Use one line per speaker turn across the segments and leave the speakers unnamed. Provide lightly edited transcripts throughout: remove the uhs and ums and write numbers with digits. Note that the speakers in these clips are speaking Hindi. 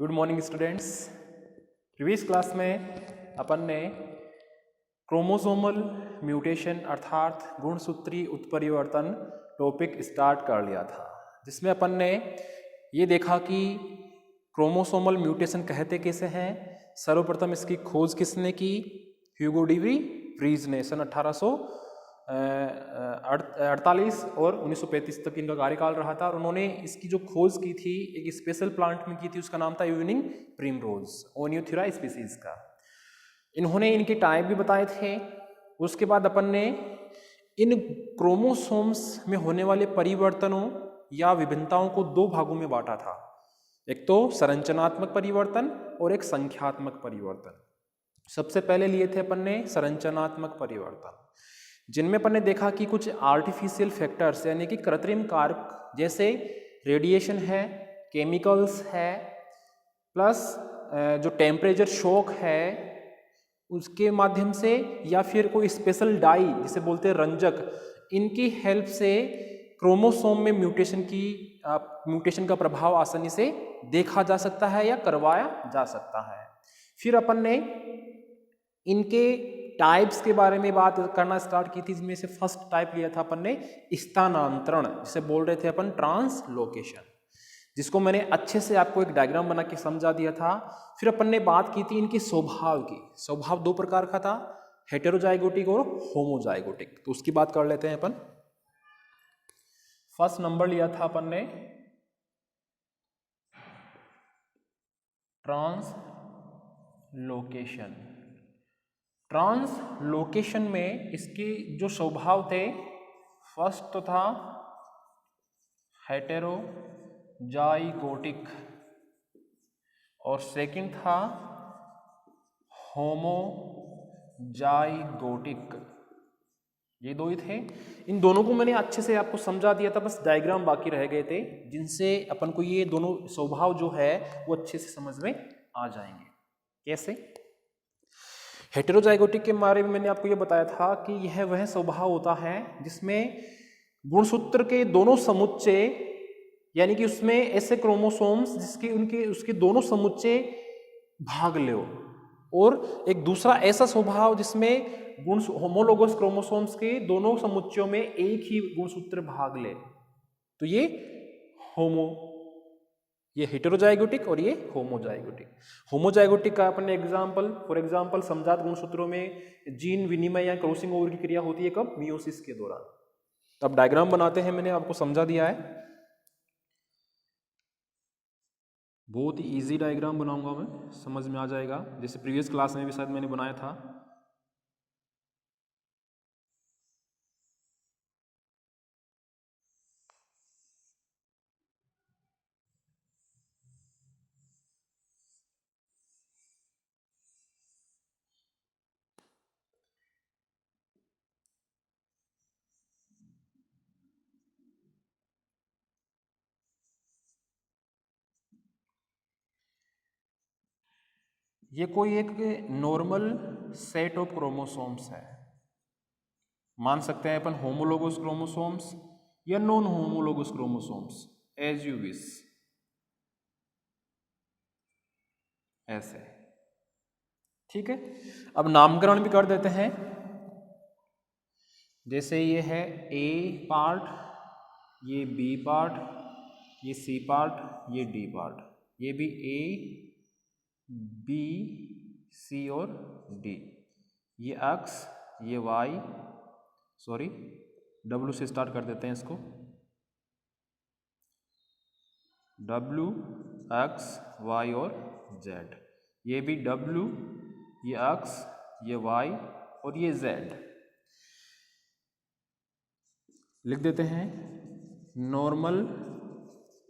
Good morning students. Previous class में अपन ने क्रोमोसोमल म्यूटेशन अर्थात गुणसूत्री उत्परिवर्तन टॉपिक स्टार्ट कर लिया था, जिसमें अपन ने ये देखा कि क्रोमोसोमल म्यूटेशन कहते कैसे हैं। सर्वप्रथम इसकी खोज किसने की? ह्यूगो डी व्रीज ने सन 1848 और 1935 तक इनका कार्यकाल रहा था और उन्होंने इसकी जो खोज की थी एक स्पेशल प्लांट में की थी, उसका नाम था इवनिंग प्रिमरोज ओनियोथेरा स्पीसीज का। इन्होंने इनके टाइप भी बताए थे। उसके बाद अपन ने इन क्रोमोसोम्स में होने वाले परिवर्तनों या विभिन्नताओं को दो भागों में बांटा था, एक तो संरचनात्मक परिवर्तन और एक संख्यात्मक परिवर्तन। सबसे पहले लिए थे अपन ने संरचनात्मक परिवर्तन, जिनमें अपन ने देखा कि कुछ आर्टिफिशियल फैक्टर्स यानी कि कृत्रिम कारक जैसे रेडिएशन है, केमिकल्स है, प्लस जो टेम्परेचर शॉक है उसके माध्यम से, या फिर कोई स्पेशल डाई जिसे बोलते हैं रंजक, इनकी हेल्प से क्रोमोसोम में म्यूटेशन का प्रभाव आसानी से देखा जा सकता है या करवाया जा सकता है। फिर अपन ने इनके टाइप्स के बारे में बात करना स्टार्ट की थी, जिसमें से फर्स्ट टाइप लिया था अपन ने स्थानांतरण, जिसे बोल रहे थे अपन ट्रांसलोकेशन, जिसको मैंने अच्छे से आपको एक डायग्राम बना के समझा दिया था। फिर अपन ने बात की थी इनके स्वभाव की। स्वभाव दो प्रकार का था, हेटेरोजाइगोटिक और होमोजाइगोटिक। तो उसकी बात कर लेते हैं अपन। फर्स्ट नंबर लिया था अपन ने ट्रांसलोकेशन। ट्रांसलोकेशन में इसके जो स्वभाव थे, फर्स्ट तो था हेटेरोजाइगोटिक और सेकंड था होमोजाइगोटिक। ये दो ही थे। इन दोनों को मैंने अच्छे से आपको समझा दिया था, बस डायग्राम बाकी रह गए थे, जिनसे अपन को ये दोनों स्वभाव जो है वो अच्छे से समझ में आ जाएंगे। कैसे? हेटेरोजाइगोटिक के बारे में मैंने आपको ये बताया था कि यह वह स्वभाव होता है जिसमें गुणसूत्र के दोनों समुच्चय, यानी कि उसमें ऐसे क्रोमोसोम्स जिसके उसके दोनों समुच्चय भाग ले, और एक दूसरा ऐसा स्वभाव जिसमें होमोलोगस क्रोमोसोम्स के दोनों समुच्चयों में एक ही गुणसूत्र भाग ले। तो ये हेटेरोजाइगोटिक और ये होमोजाइगोटिक। होमोजाइगोटिक का अपने फॉर एग्जांपल समजात गुणसूत्रों में जीन विनिमय या क्रॉसिंग ओवर की क्रिया होती है कब? मियोसिस के दौरान। अब डायग्राम बनाते हैं, मैंने आपको समझा दिया है। बहुत ही इजी डायग्राम बनाऊंगा मैं, समझ में आ जाएगा, जैसे प्रीवियस क्लास में भी शायद मैंने बनाया था। ये कोई एक नॉर्मल सेट ऑफ क्रोमोसोम्स है। मान सकते हैं अपन होमोलोगस क्रोमोसोम्स या non homologous chromosomes, as you wish. ऐसे, ठीक है। अब नामकरण भी कर देते हैं। जैसे ये है ए पार्ट, ये बी पार्ट, ये सी पार्ट, ये डी पार्ट, ये भी ए बी सी और डी। ये एक्स, ये वाई, सॉरी डब्ल्यू से स्टार्ट कर देते हैं इसको। डब्ल्यू, एक्स, वाई और जेड। ये भी डब्ल्यू, ये एक्स, ये वाई और ये जेड। लिख देते हैं नॉर्मल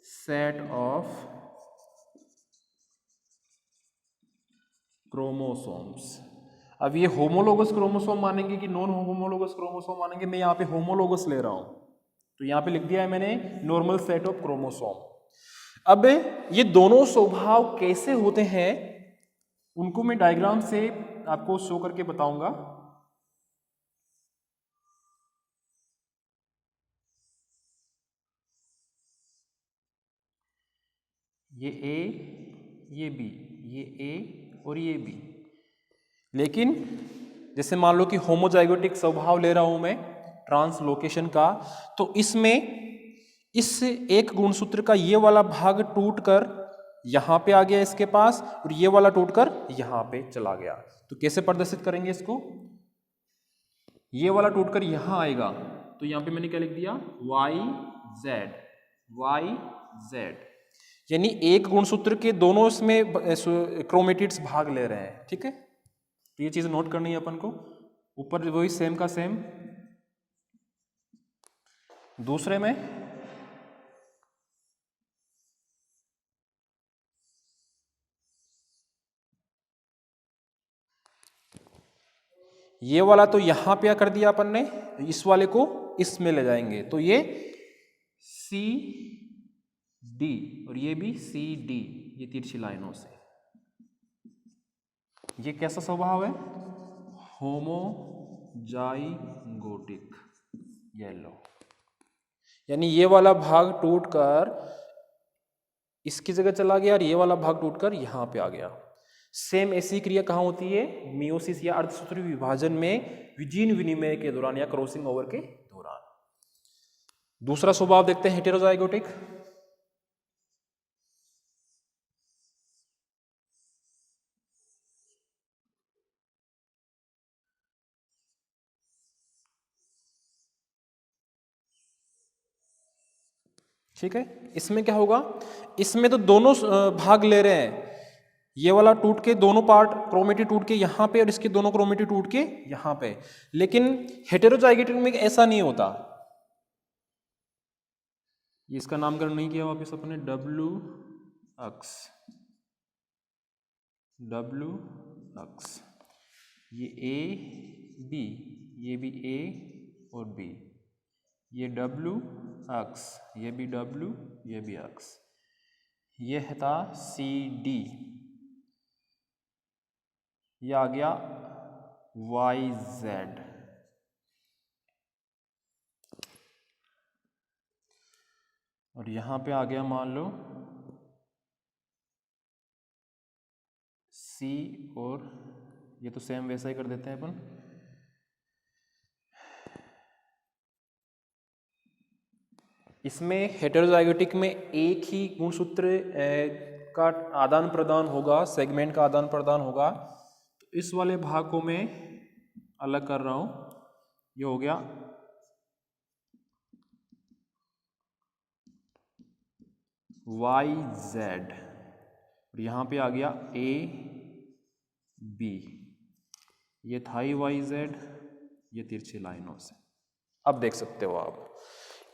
सेट ऑफ क्रोमोसोम्स। अब ये होमोलोगस क्रोमोसोम मानेंगे कि नॉन होमोलोगस क्रोमोसोम मानेंगे? मैं यहाँ पे होमोलोगस ले रहा हूं, तो यहाँ पे लिख दिया है मैंने नॉर्मल सेट ऑफ क्रोमोसोम। अब ये दोनों स्वभाव कैसे होते हैं उनको मैं डायग्राम से आपको शो करके बताऊंगा। ये ए, ये बी, ये ए और ये बी। लेकिन जैसे मान लो कि होमोजाइगोटिक स्वभाव ले रहा हूं मैं ट्रांसलोकेशन का, तो इसमें इस एक गुणसूत्र का ये वाला भाग टूटकर यहां पे आ गया इसके पास, और ये वाला टूटकर यहां पे चला गया। तो कैसे प्रदर्शित करेंगे इसको? ये वाला टूटकर यहां आएगा, तो यहां पे मैंने क्या लिख दिया, वाई जेड, वाई जेड। यानी एक गुणसूत्र के दोनों इसमें क्रोमेटिड्स भाग ले रहे हैं। ठीक है, तो ये चीज नोट करनी है अपन को। ऊपर वही सेम का सेम, दूसरे में ये वाला तो यहां पे कर दिया अपन ने, इस वाले को इसमें ले जाएंगे, तो ये सी डी और ये भी सी डी, ये तिरछी लाइनों से। ये कैसा स्वभाव है? Homozygotic yellow. यानी ये वाला भाग टूटकर इसकी जगह चला गया और ये वाला भाग टूटकर यहां पे आ गया। सेम ऐसी क्रिया कहां होती है? मियोसिस या अर्धसूत्रीय विभाजन में विजीन विनिमय के दौरान या क्रॉसिंग ओवर के दौरान। दूसरा स्वभाव देखते हैं हेटेरोजाइगोटिक। ठीक है, इसमें क्या होगा? इसमें तो दोनों भाग ले रहे हैं, ये वाला टूट के दोनों पार्ट क्रोमेटिड टूट के यहाँ पे और इसके दोनों क्रोमेटिड टूट के यहाँ पे। लेकिन हेटेरोजाइगोटिक में ऐसा नहीं होता। इसका नामकरण नहीं किया वापस अपने, डब्ल्यू अक्स, डब्ल्यू अक्स। ये ए बी, ये भी ए और बी, ये डब्ल्यू अक्स, ये भी डब्ल्यू, ये भी अक्स। ये था सी डी, ये आ गया वाई जेड। और यहां पे आ गया मान लो सी, और ये तो सेम वैसा ही कर देते हैं अपन। इसमें हेटेरोजाइगोटिक में एक ही गुणसूत्र का आदान प्रदान होगा, सेगमेंट का आदान प्रदान होगा। तो इस वाले भाग को मैं अलग कर रहा हूं, ये हो गया वाई जेड, और यहां पे आ गया ए बी, ये था ही वाई जेड, ये तिरछी लाइनों से। अब देख सकते हो आप,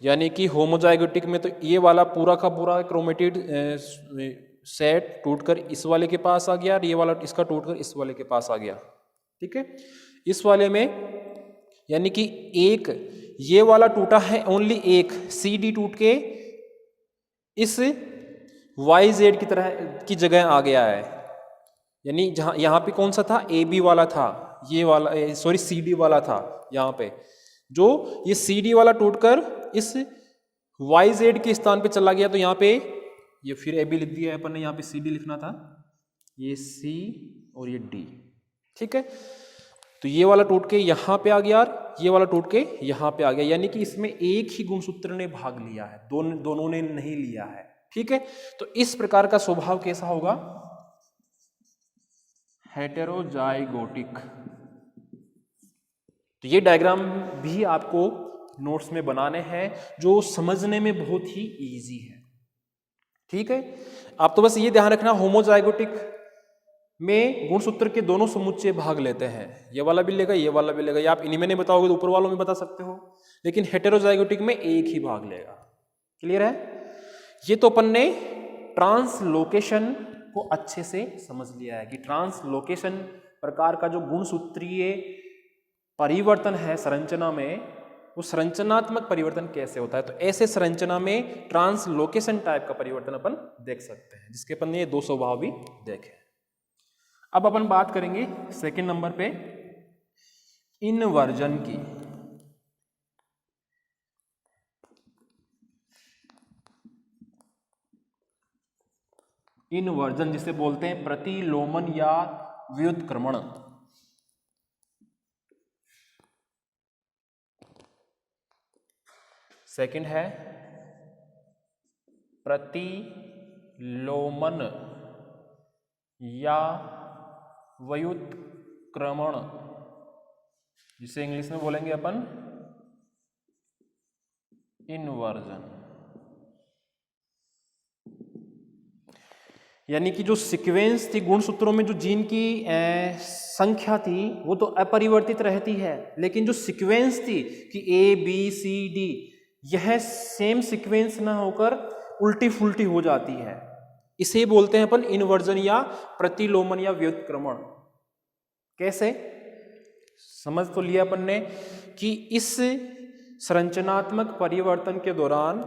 यानी कि होमोजाइगोटिक में तो ये वाला पूरा का पूरा क्रोमेटिड सेट टूटकर इस वाले के पास आ गया, और ये वाला इसका टूटकर इस वाले के पास आ गया। ठीक है, इस वाले में यानी कि एक ये वाला टूटा है, ओनली एक सी डी टूट के इस वाई जेड की तरह की जगह आ गया है। यानी जहां यहां पे कौन सा था? ए बी वाला था, ये वाला सॉरी सी डी वाला था यहां पे, जो ये सी डी वाला टूटकर इस वाई जेड के स्थान पे चला गया। तो यहाँ पे ये फिर ए बी लिख दिया है अपन ने, यहाँ पे सी डी लिखना था, ये सी और ये डी। ठीक है, तो ये वाला टूट के यहाँ पे आ गया और ये वाला टूट के यहाँ पे आ गया, यानी कि इसमें एक ही गुणसूत्र ने भाग लिया है, दोनों ने नहीं लिया है। ठीक है, तो इस प्रकार का स्वभाव कैसा होगा? हेटेरोजाइगोटिक। तो ये डायग्राम भी आपको नोट्स में बनाने हैं, जो समझने में बहुत ही इजी है। ठीक है, आप तो बस ये ध्यान रखना, होमोजाइगोटिक में गुणसूत्र के दोनों समुच्चय भाग लेते हैं, ये वाला भी लेगा, ये वाला भी लेगा। या आप इन्हीं में नहीं बताओगे तो ऊपर वालों में बता सकते हो, लेकिन हेटेरोजाइगोटिक में एक ही भाग लेगा। क्लियर है? ये तो अपन ने ट्रांसलोकेशन को अच्छे से समझ लिया है कि ट्रांसलोकेशन प्रकार का जो गुणसूत्रीय परिवर्तन है संरचना में, वो संरचनात्मक परिवर्तन कैसे होता है। तो ऐसे संरचना में ट्रांसलोकेशन टाइप का परिवर्तन अपन देख सकते हैं, जिसके अपन ने ये दो स्वभाव भी देखे। अब अपन बात करेंगे सेकंड नंबर पे इनवर्जन की। इनवर्जन जिसे बोलते हैं प्रतिलोमन या व्युत्क्रमण। सेकंड है प्रतिलोमन या व्युत्क्रमण, जिसे इंग्लिश में बोलेंगे अपन इनवर्जन। यानी कि जो सीक्वेंस थी गुणसूत्रों में, जो जीन की संख्या थी वो तो अपरिवर्तित रहती है, लेकिन जो सीक्वेंस थी कि ए बी सी डी, यह सेम सीक्वेंस ना होकर उल्टी फुल्टी हो जाती है। इसे बोलते हैं अपन इनवर्जन या प्रतिलोमन या व्युत्क्रमण। कैसे? समझ तो लिया अपन ने कि इस संरचनात्मक परिवर्तन के दौरान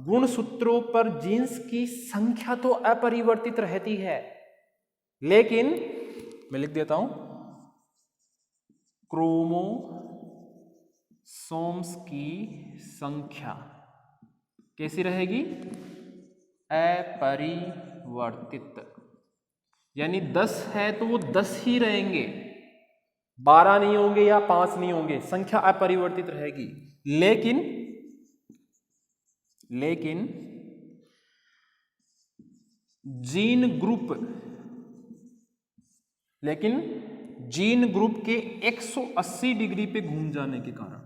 गुणसूत्रों पर जीन्स की संख्या तो अपरिवर्तित रहती है, लेकिन मैं लिख देता हूं, क्रोमोसोम्स की संख्या कैसी रहेगी? अपरिवर्तित। यानी 10 है तो वो 10 ही रहेंगे, 12 नहीं होंगे या 5 नहीं होंगे, संख्या अपरिवर्तित रहेगी। लेकिन जीन ग्रुप के 180 डिग्री पे घूम जाने के कारण,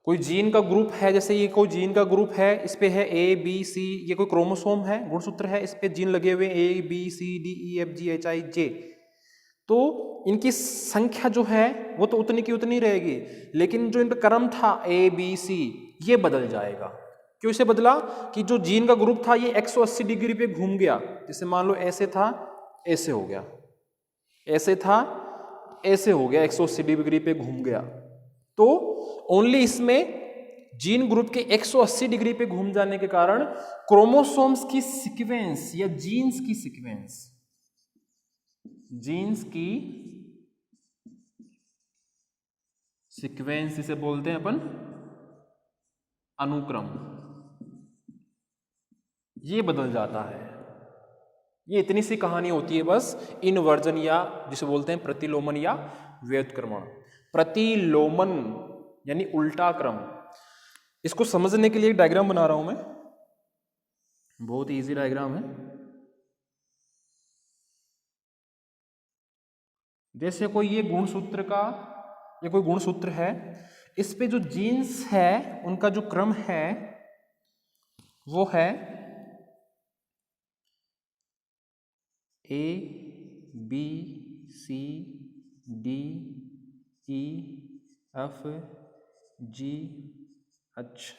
कोई जीन का ग्रुप है, जैसे ये कोई जीन का ग्रुप है, इस पे है ए बी सी, ये कोई क्रोमोसोम है, गुणसूत्र है, इस पे जीन लगे हुए A B C D E F G H I J, तो इनकी संख्या जो है वो तो उतनी की उतनी रहेगी, लेकिन जो इनका क्रम था ए बी सी ये बदल जाएगा। क्यों इसे बदला? कि जो जीन का ग्रुप था ये 180 डिग्री पे घूम गया। जैसे मान लो ऐसे था, ऐसे हो गया, ऐसे था, ऐसे हो गया, 180 डिग्री पे घूम गया। तो ओनली इसमें जीन ग्रुप के 180 डिग्री पे घूम जाने के कारण क्रोमोसोम्स की सीक्वेंस या जीन्स की सीक्वेंस इसे बोलते हैं अपन अनुक्रम, ये बदल जाता है। ये इतनी सी कहानी होती है बस इनवर्जन या जिसे बोलते हैं प्रतिलोमन या व्युत्क्रमण। प्रतिलोमन यानी उल्टा क्रम। इसको समझने के लिए एक डायग्राम बना रहा हूं मैं, बहुत इजी डायग्राम है। जैसे कोई ये कोई गुणसूत्र है, इस पे जो जीन्स है उनका जो क्रम है वो है A B C D E F G H,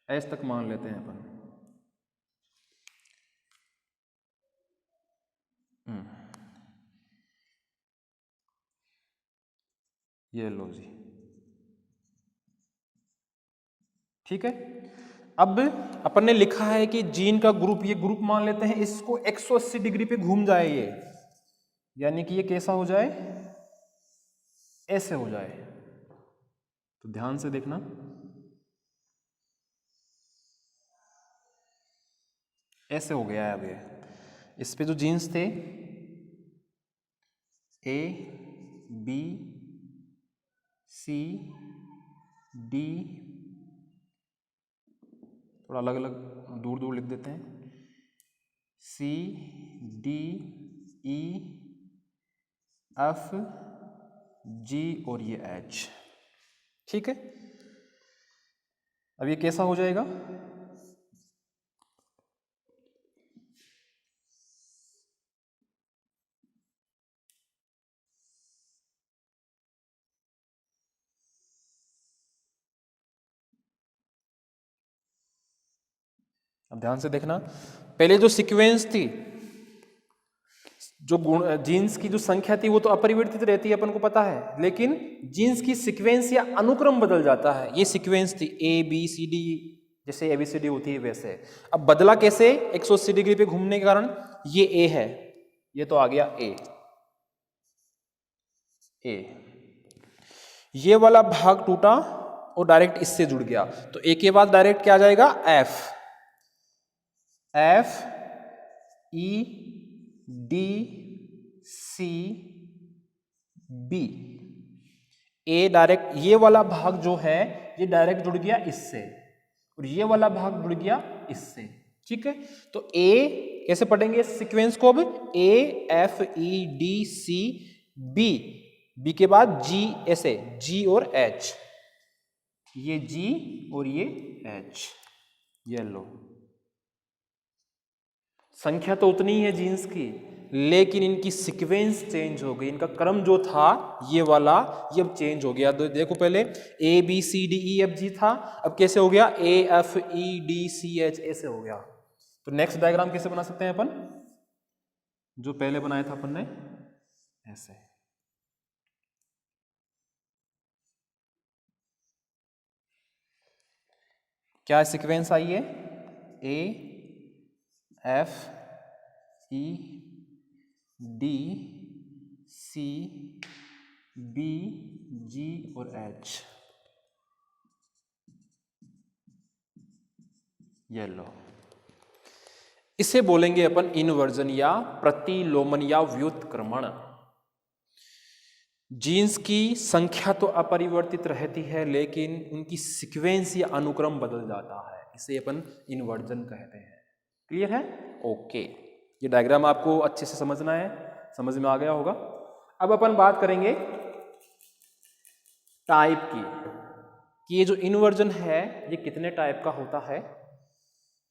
S तक मान लेते हैं अपन। ये लो जी, ठीक है। अब अपन ने लिखा है कि जीन का ग्रुप, ये ग्रुप मान लेते हैं, इसको 180 डिग्री पे घूम जाए ये, यानी कि ये कैसा हो जाए? ऐसे हो जाए। तो ध्यान से देखना, ऐसे हो गया है। अब ये इस पे जो जीन्स थे ए बी सी डी, थोड़ा अलग अलग दूर दूर लिख देते हैं, सी डी ई एफ जी और ये एच, ठीक है। अब ये कैसा हो जाएगा? अब ध्यान से देखना, पहले जो सीक्वेंस थी, जो जीन्स की जो संख्या थी वो तो अपरिवर्तित रहती है, अपन को पता है, लेकिन जीन्स की सीक्वेंस या अनुक्रम बदल जाता है। ये सीक्वेंस थी ए बी सी डी, जैसे एबीसीडी होती है वैसे। अब बदला कैसे? 180 डिग्री पे घूमने के कारण ये ए है, ये तो आ गया ए, ये वाला भाग टूटा और डायरेक्ट इससे जुड़ गया, तो ए के बाद डायरेक्ट क्या आ जाएगा? F. F E D C B। ए डायरेक्ट, ये वाला भाग जो है ये डायरेक्ट जुड़ गया इससे, और ये वाला भाग जुड़ गया इससे। ठीक है, तो ए कैसे पढ़ेंगे इस सीक्वेंस को? अब A F E D C B, B के बाद जी, ऐसे जी और एच, ये जी और ये एच। ये लो, संख्या तो उतनी ही है जीन्स की, लेकिन इनकी सीक्वेंस चेंज हो गई। इनका क्रम जो था ये वाला, ये अब चेंज हो गया। तो देखो पहले A B C D E F G था, अब कैसे हो गया? A F E D C H, ऐसे हो गया। तो नेक्स्ट डायग्राम कैसे बना सकते हैं अपन? जो पहले बनाया था अपन ने, ऐसे। क्या सीक्वेंस आई है? A F E D C B G और एच। ये लो, इसे बोलेंगे अपन इनवर्जन या प्रतिलोमन या व्युत्क्रमण। जीन्स की संख्या तो अपरिवर्तित रहती है, लेकिन उनकी सीक्वेंस या अनुक्रम बदल जाता है, इसे अपन इनवर्जन कहते हैं। क्लियर है? ओके, ये डायग्राम आपको अच्छे से समझना है, समझ में आ गया होगा। अब अपन बात करेंगे टाइप की, कि ये जो इनवर्जन है ये कितने टाइप का होता है।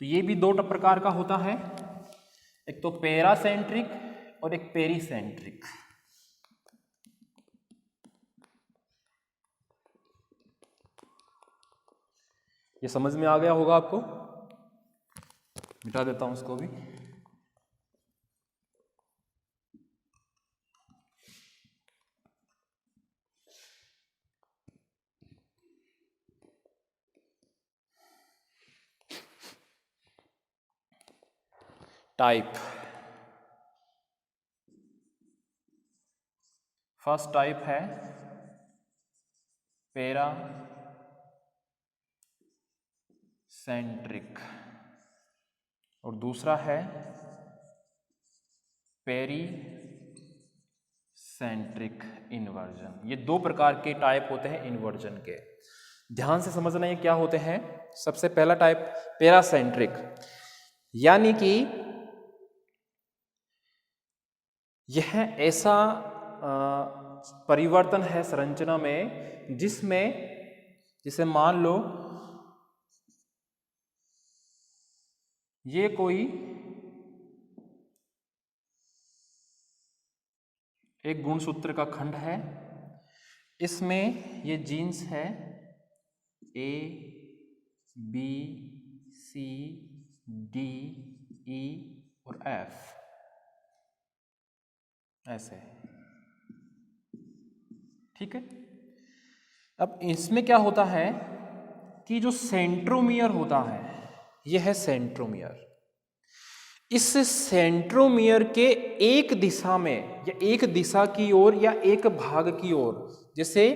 तो ये भी दो प्रकार का होता है, एक तो पैरासेंट्रिक और एक पेरीसेंट्रिक। ये समझ में आ गया होगा आपको? मिटा देता हूं इसको भी। टाइप, फर्स्ट टाइप है पैरासेंट्रिक और दूसरा है पेरीसेंट्रिक इन्वर्जन। ये दो प्रकार के टाइप होते हैं इन्वर्जन के, ध्यान से समझना ये क्या होते हैं। सबसे पहला टाइप पैरासेंट्रिक, यानी कि यह ऐसा परिवर्तन है संरचना में जिसमें, जिसे मान लो ये कोई एक गुणसूत्र का खंड है, इसमें ये जीन्स है ए बी सी डी ई और एफ, ऐसे। ठीक है, अब इसमें क्या होता है कि जो सेंट्रोमियर होता है, यह है सेंट्रोमियर। इस सेंट्रोमियर के एक दिशा में या एक दिशा की ओर या एक भाग की ओर, जैसे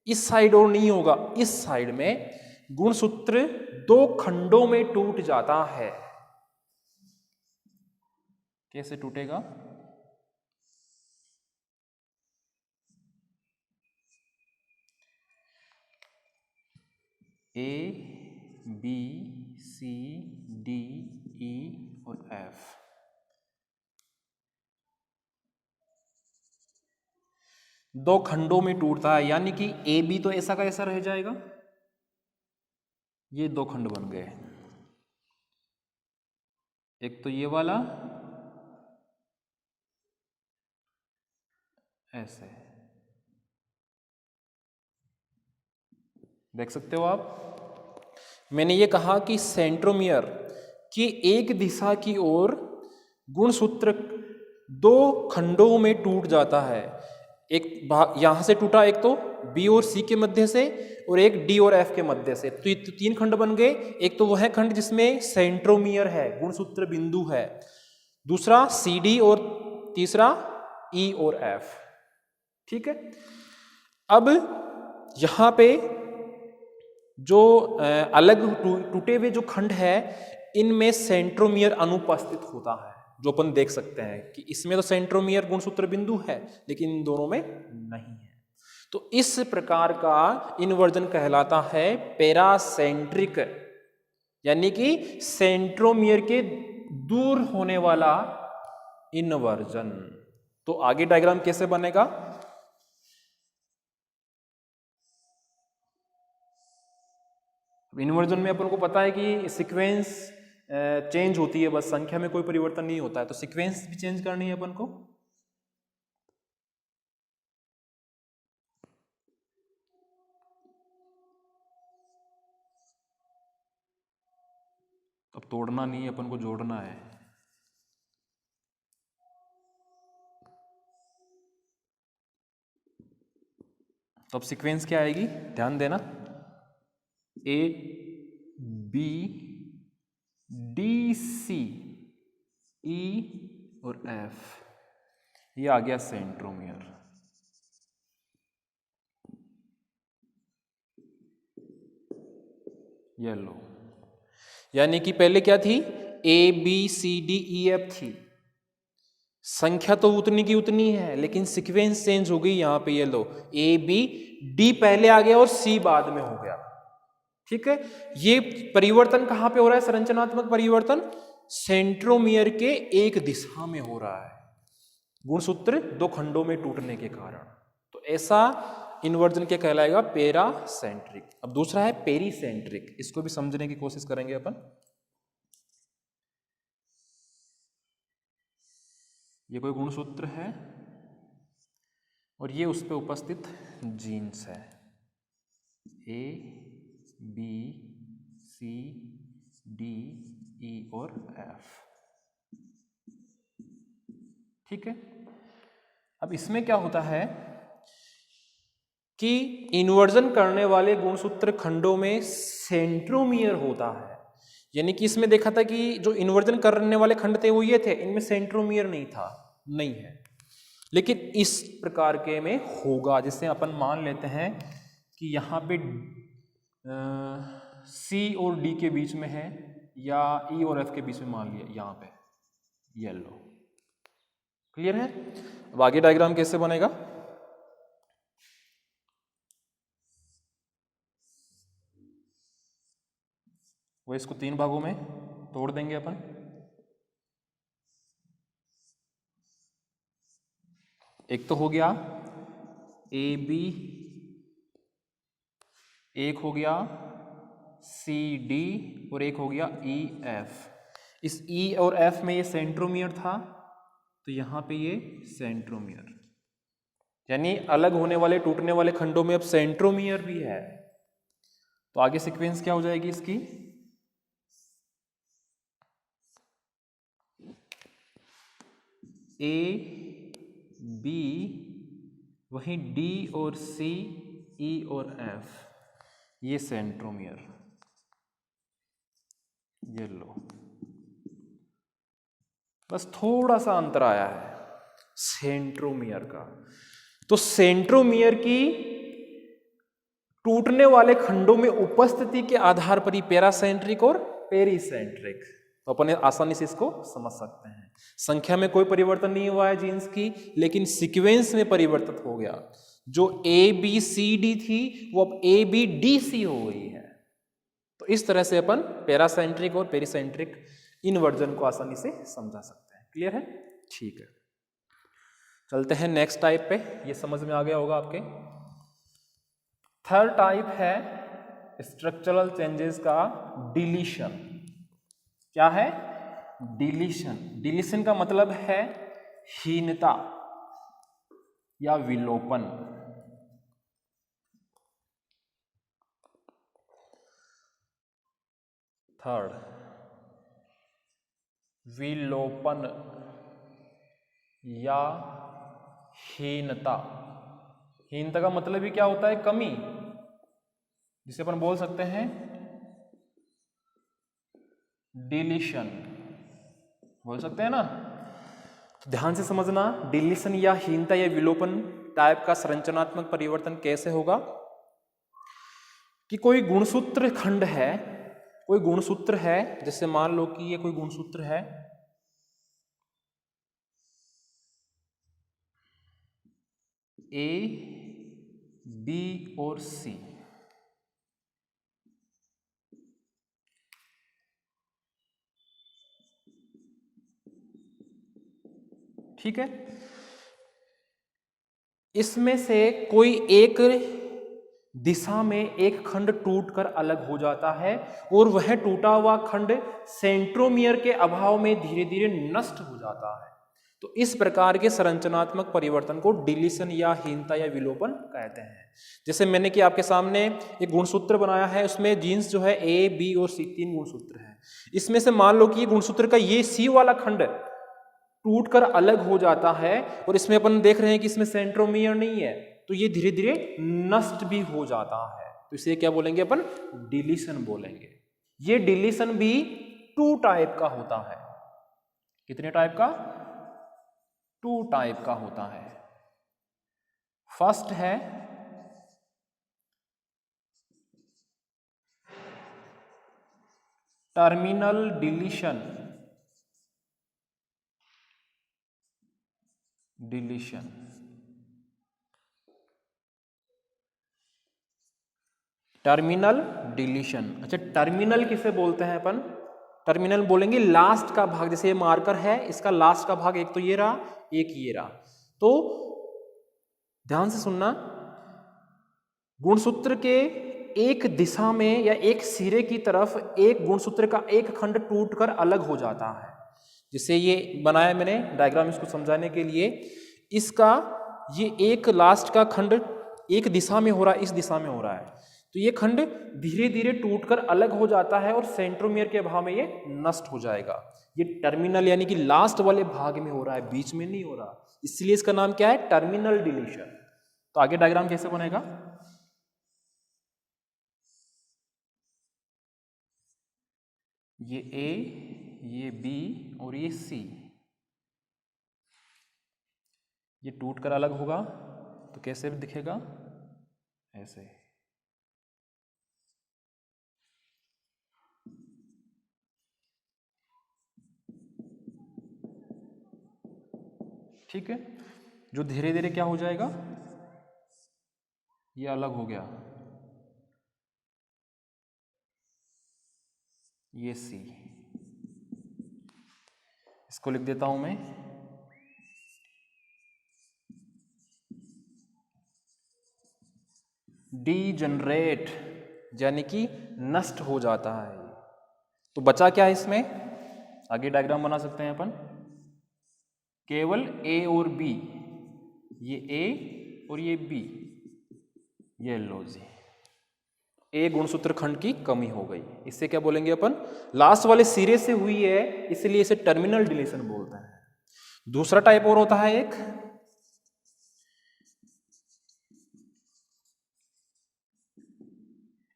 इस साइड और नहीं होगा, इस साइड में गुणसूत्र दो खंडों में टूट जाता है। कैसे टूटेगा? ए बी सी डी ई और एफ, दो खंडों में टूटता है, यानी कि ए बी तो ऐसा का ऐसा रह जाएगा, ये दो खंड बन गए, एक तो ये वाला ऐसे, देख सकते हो आप। मैंने ये कहा कि सेंट्रोमियर की एक दिशा की ओर गुणसूत्र दो खंडों में टूट जाता है। एक भाग यहां से टूटा, एक तो बी और सी के मध्य से, और एक डी और एफ के मध्य से, तो ये तीन खंड बन गए। एक तो वह खंड जिसमें सेंट्रोमियर है, गुणसूत्र बिंदु है, दूसरा सी डी और तीसरा ई और एफ। ठीक है, अब यहां पे जो अलग टूटे हुए जो खंड है, इनमें सेंट्रोमियर अनुपस्थित होता है, जो अपन देख सकते हैं कि इसमें तो सेंट्रोमियर गुणसूत्र बिंदु है लेकिन इन दोनों में नहीं है। तो इस प्रकार का इन्वर्जन कहलाता है पैरासेंट्रिक, यानी कि सेंट्रोमियर के दूर होने वाला इन्वर्जन। तो आगे डायग्राम कैसे बनेगा? इन्वर्जन में अपन को पता है कि सीक्वेंस चेंज होती है, बस संख्या में कोई परिवर्तन नहीं होता है, तो सीक्वेंस भी चेंज करनी है अपन को। अब तोड़ना नहीं है, अपन को जोड़ना है। तो अब सीक्वेंस क्या आएगी, ध्यान देना, ए बी डी सी ई और एफ, ये आ गया सेंट्रोमियर। ये लो, यानी कि पहले क्या थी, A B C D E F थी, संख्या तो उतनी की उतनी है लेकिन सीक्वेंस चेंज हो गई। यहां पे ये लो, ए बी डी पहले आ गया और सी बाद में हो गया। ठीक है, ये परिवर्तन कहां पे हो रहा है? संरचनात्मक परिवर्तन सेंट्रोमियर के एक दिशा में हो रहा है, गुणसूत्र दो खंडों में टूटने के कारण। तो ऐसा इन्वर्जन क्या कहलाएगा? पैरासेंट्रिक। अब दूसरा है पेरीसेंट्रिक, इसको भी समझने की कोशिश करेंगे अपन। ये कोई गुणसूत्र है और ये उस पे उपस्थित जीन्स है, ए बी सी डी ई और एफ। ठीक है, अब इसमें क्या होता है कि इन्वर्जन करने वाले गुणसूत्र खंडों में सेंट्रोमियर होता है, यानी कि इसमें देखा था कि जो इन्वर्जन करने वाले खंड थे वो ये थे, इनमें सेंट्रोमियर नहीं था, नहीं है, लेकिन इस प्रकार के में होगा। जैसे अपन मान लेते हैं कि यहाँ पे सी और डी के बीच में है या ई और एफ के बीच में मान लिया, यहाँ पे येलो। क्लियर है? अब आगे डायग्राम कैसे बनेगा? वो इसको तीन भागों में तोड़ देंगे अपन। एक तो हो गया ए बी, एक हो गया सी डी और एक हो गया ई एफ। इस ई और एफ में ये सेंट्रोमियर था, तो यहां पे ये सेंट्रोमियर, यानी अलग होने वाले टूटने वाले खंडों में अब सेंट्रोमियर भी है। तो आगे सीक्वेंस क्या हो जाएगी इसकी? ए बी, वहीं डी और सी, ई और एफ, ये सेंट्रोमियर। ये लो, बस थोड़ा सा अंतर आया है सेंट्रोमियर का। तो सेंट्रोमियर की टूटने वाले खंडों में उपस्थिति के आधार पर ही पैरासेंट्रिक और पेरीसेंट्रिक, तो अपन आसानी से इसको समझ सकते हैं। संख्या में कोई परिवर्तन नहीं हुआ है जीन्स की, लेकिन सीक्वेंस में परिवर्तित हो गया। जो ए बी सी डी थी वो अब ए बी डी सी हो गई है। तो इस तरह से अपन पैरासेंट्रिक और पेरीसेंट्रिक इन्वर्जन को आसानी से समझा सकते हैं। क्लियर है? ठीक है, चलते हैं नेक्स्ट टाइप पे। ये समझ में आ गया होगा आपके। थर्ड टाइप है स्ट्रक्चरल चेंजेस का डिलीशन। क्या है? डिलीशन। डिलीशन का मतलब है हीनता या विलोपन। थर्ड, विलोपन या हीनता। हीनता का मतलब ही क्या होता है? कमी, जिसे अपन बोल सकते हैं डिलीशन, बोल सकते हैं ना। तो ध्यान से समझना, डिलीशन या हीनता या विलोपन टाइप का संरचनात्मक परिवर्तन कैसे होगा कि कोई गुणसूत्र खंड है, कोई गुणसूत्र है, जैसे मान लो कि ये कोई गुणसूत्र है, ए, बी और सी, ठीक है। इसमें से कोई एक दिशा में एक खंड टूटकर अलग हो जाता है और वह टूटा हुआ खंड सेंट्रोमियर के अभाव में धीरे धीरे नष्ट हो जाता है। तो इस प्रकार के संरचनात्मक परिवर्तन को डिलीशन या हीनता या विलोपन कहते हैं। जैसे मैंने कि आपके सामने एक गुणसूत्र बनाया है, उसमें जीन्स जो है ए, बी और सी, 3 गुणसूत्र हैं। इसमें से मान लो कि ये गुणसूत्र का ये सी वाला खंड टूटकर अलग हो जाता है और इसमें अपन देख रहे हैं कि इसमें सेंट्रोमियर नहीं है, तो ये धीरे धीरे नष्ट भी हो जाता है। तो इसे क्या बोलेंगे अपन? डिलीशन बोलेंगे। ये डिलीशन भी 2 टाइप का होता है। कितने टाइप का? 2 टाइप का होता है। फर्स्ट है टर्मिनल डिलीशन। Terminal deletion. अच्छा, टर्मिनल किसे बोलते हैं अपन? टर्मिनल बोलेंगे लास्ट का भाग। जैसे ये मार्कर है, इसका लास्ट का भाग एक तो ये रहा, एक ये रहा। तो ध्यान से सुनना, गुणसूत्र के एक दिशा में या एक सिरे की तरफ एक गुणसूत्र का एक खंड टूटकर अलग हो जाता है। जैसे ये बनाया मैंने डायग्राम इसको समझाने के लिए, इसका ये एक लास्ट का खंड एक दिशा में हो रहा है, इस दिशा में हो रहा है, तो ये खंड धीरे धीरे टूटकर अलग हो जाता है और सेंट्रोमियर के अभाव में ये नष्ट हो जाएगा। ये टर्मिनल यानी कि लास्ट वाले भाग में हो रहा है, बीच में नहीं हो रहा, इसलिए इसका नाम क्या है? Terminal deletion. तो आगे डायग्राम कैसे बनेगा? ये ए, ये बी और ये सी, ये टूटकर अलग होगा तो कैसे दिखेगा? ऐसे। ठीक है, जो धीरे धीरे क्या हो जाएगा? ये अलग हो गया, ये सी। इसको लिख देता हूं मैं, डीजनरेट, यानी कि नष्ट हो जाता है। तो बचा क्या है इसमें? आगे डायग्राम बना सकते हैं अपन, केवल ए और बी, ये ए और ये बी, ये लो जी, ए गुणसूत्र खंड की कमी हो गई। इससे क्या बोलेंगे अपन? लास्ट वाले सिरे से हुई है, इसलिए इसे टर्मिनल डिलीशन बोलते हैं। दूसरा टाइप और होता है एक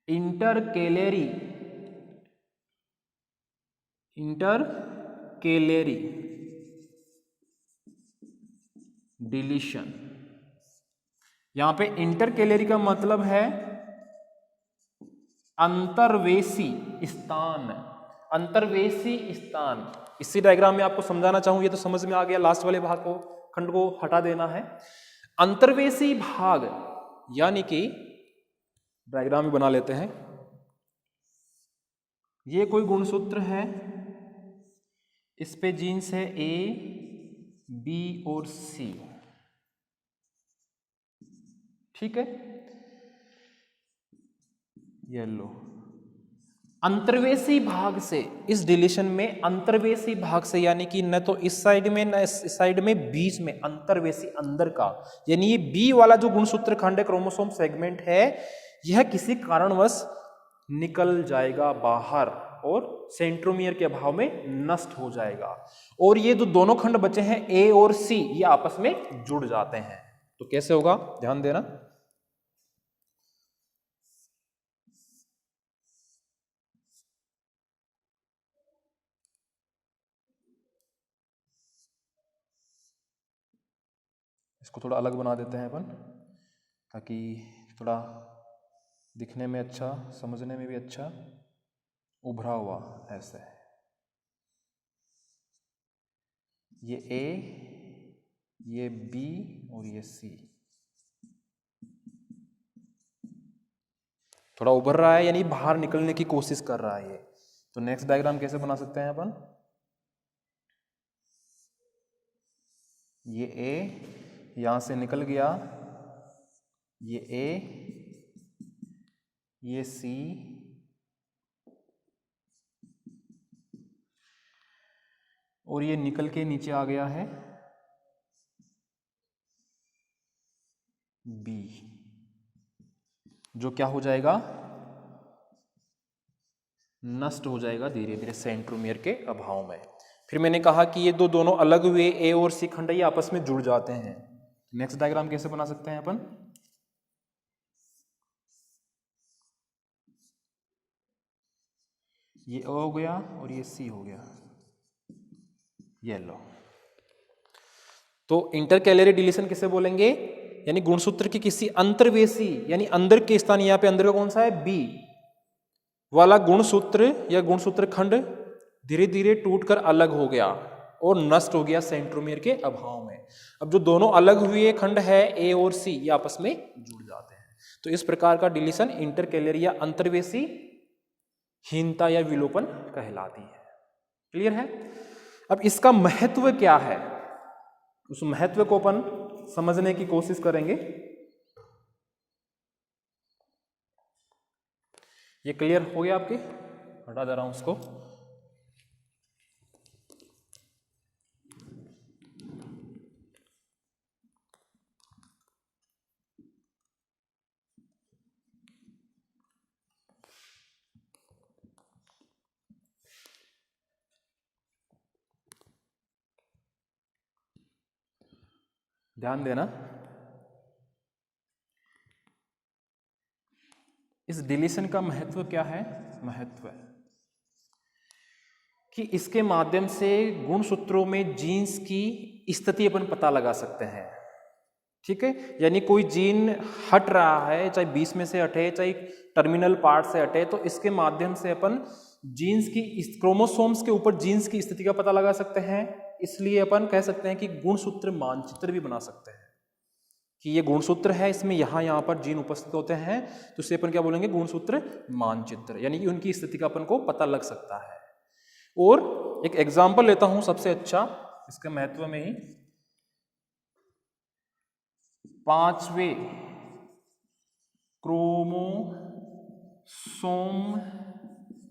इंटरकेलेरी डिलीशन। यहां पे इंटरकेलेरी का मतलब है अंतर्वेशी स्थान, अंतर्वेशी स्थान। इसी डायग्राम में आपको समझाना चाहूं, ये तो समझ में आ गया, लास्ट वाले भाग को, खंड को हटा देना है। अंतर्वेशी भाग यानी कि डायग्राम भी बना लेते हैं। ये कोई गुणसूत्र है, इस पे जीन्स है ए, बी और सी, ठीक है। ये लो, अंतर्वेशी भाग से, इस डिलीशन में अंतर्वेशी भाग से, यानी कि न तो इस साइड में न इस साइड में, बीच में अंतर्वेशी अंदर का, यानी ये बी वाला जो गुणसूत्र खंड है, क्रोमोसोम सेगमेंट है, यह किसी कारणवश निकल जाएगा बाहर और सेंट्रोमियर के अभाव में नष्ट हो जाएगा। और ये जो दोनों खंड बचे हैं ए और सी, ये आपस में जुड़ जाते हैं। तो कैसे होगा, ध्यान देना। इसको थोड़ा अलग बना देते हैं अपन, ताकि थोड़ा दिखने में अच्छा, समझने में भी अच्छा। उभरा हुआ ऐसे, ये ए, ये बी और ये सी। थोड़ा उभर रहा है यानी बाहर निकलने की कोशिश कर रहा है ये। तो नेक्स्ट डायग्राम कैसे बना सकते हैं अपन, ये ए यहां से निकल गया, ये ए, ये सी, और ये निकल के नीचे आ गया है बी, जो क्या हो जाएगा, नष्ट हो जाएगा धीरे धीरे सेंट्रोमियर के अभाव में। फिर मैंने कहा कि ये दोनों अलग हुए, ए और सी खंड ये आपस में जुड़ जाते हैं। नेक्स्ट डायग्राम कैसे बना सकते हैं अपन, ये ओ हो गया और ये सी हो गया, ये लो। तो इंटरकैलरी डिलीशन किसे बोलेंगे, यानी गुणसूत्र की किसी अंतर्वेशी यानी अंदर के स्थान, यहाँ पे अंदर का कौन सा है, बी वाला गुणसूत्र या गुणसूत्र खंड धीरे धीरे टूटकर अलग हो गया और नष्ट हो गया सेंट्रोमियर के अभाव में। अब जो दोनों अलग हुए खंड है ए और सी, ये आपस में जुड़ जाते हैं। तो इस प्रकार का डिलीशन इंटरकैलरी या अंतर्वेशी हीनता या विलोपन कहलाती है। क्लियर है। अब इसका महत्व क्या है, उस महत्व को अपन समझने की कोशिश करेंगे। ये क्लियर हो गया आपके, हटा दे रहा हूं उसको। ध्यान देना, इस डिलीशन का महत्व क्या है, महत्व कि इसके माध्यम से गुणसूत्रों में जीन्स की स्थिति अपन पता लगा सकते हैं। ठीक है, यानी कोई जीन हट रहा है, चाहे बीच में से हटे चाहे टर्मिनल पार्ट से हटे, तो इसके माध्यम से अपन जीन्स की क्रोमोसोम्स के ऊपर जीन्स की स्थिति का पता लगा सकते हैं। इसलिए अपन कह सकते हैं कि गुणसूत्र मानचित्र भी बना सकते हैं कि ये गुणसूत्र है, इसमें यहाँ पर जीन उपस्थित होते हैं, तो इसे अपन क्या बोलेंगे, गुणसूत्र मानचित्र, यानी कि उनकी स्थिति का अपन को पता लग सकता है। और एक एग्जाम्पल लेता हूं सबसे अच्छा इसके महत्व में ही, 5वें क्रोमोसोम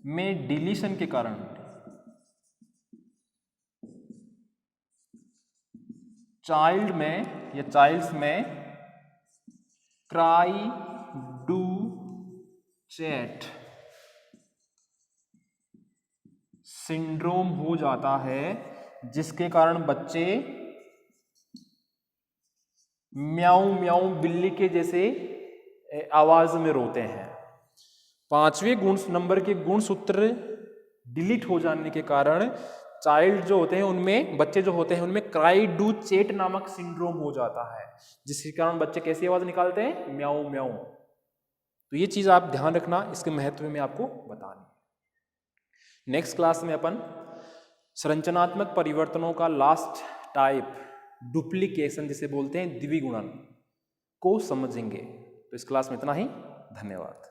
में डिलीशन के कारण चाइल्ड में या चाइल्ड्स में क्राइडुचेट सिंड्रोम हो जाता है, जिसके कारण बच्चे म्याऊ म्याऊ बिल्ली के जैसे आवाज में रोते हैं। 5वें गुण नंबर के गुणसूत्र डिलीट हो जाने के कारण चाइल्ड जो होते हैं उनमें, बच्चे जो होते हैं उनमें क्राइडुचेट नामक सिंड्रोम हो जाता है, जिसके कारण बच्चे कैसी आवाज निकालते हैं, म्याऊ म्याऊ। तो ये चीज आप ध्यान रखना, इसके महत्व में आपको बतानी। नेक्स्ट क्लास में अपन संरचनात्मक परिवर्तनों का लास्ट टाइप डुप्लीकेशन जिसे बोलते हैं द्विगुणन को समझेंगे। तो इस क्लास में इतना ही, धन्यवाद।